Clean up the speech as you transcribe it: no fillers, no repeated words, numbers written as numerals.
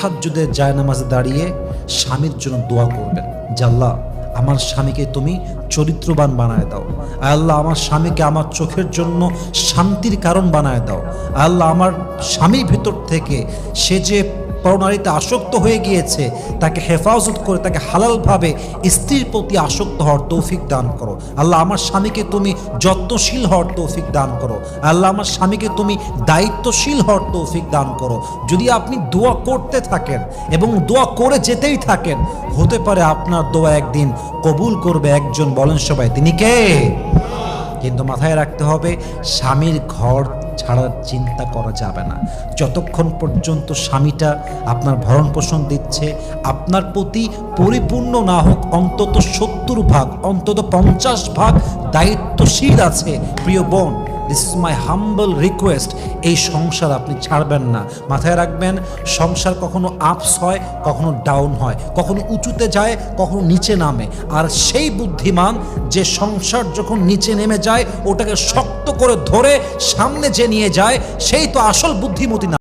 তাহাজ্জুদের জায়নামাজে দাঁড়িয়ে স্বামীর জন্য দোয়া করবেন যে আল্লাহ আমার স্বামীকে তুমি চরিত্রবান বানায় দাও, আল্লাহ আমার স্বামীকে আমার চোখের জন্য শান্তির কারণ বানায় দাও, আল্লাহ আমার স্বামীর ভিতর থেকে সে যে পরনারীতে আসক্ত হয়ে গিয়েছে তাকে হেফাজত করে তাকে হালালভাবে স্ত্রীর প্রতি আসক্ত হওয়ার তৌফিক দান করো। আল্লাহ আমার স্বামীকে তুমি যত্নশীল হওয়ার তৌফিক দান করো। আল্লাহ আমার স্বামীকে তুমি দায়িত্বশীল হওয়ার তৌফিক দান করো। যদি আপনি দোয়া করতে থাকেন এবং দোয়া করে যেতেই থাকেন, হতে পারে আপনার দোয়া একদিন কবুল করবে একজন, বলেন সবাই তিনি কে? কিন্তু মাথায় রাখতে হবে স্বামীর ঘর ছাড়ার চিন্তা করা যাবে না। যতক্ষণ পর্যন্ত স্বামীটা আপনার ভরণ পোষণ দিচ্ছে, আপনার প্রতি পরিপূর্ণ না হোক অন্তত 70 ভাগ অন্তত 50 ভাগ দায়িত্বশীল আছে, প্রিয় বোন, this is my humble request, এই সংসার আপনি ছাড়বেন না। মাথায় রাখবেন সংসার কখনো আপস হয়, কখনো ডাউন হয়, কখনো উঁচুতে যায়, কখনো নিচে নামে। আর সেই বুদ্ধিমান যে সংসার যখন নিচে নেমে যায় ওটাকে শক্ত করে ধরে সামনে যে নিয়ে যায়, সেই তো আসল বুদ্ধিমতী না।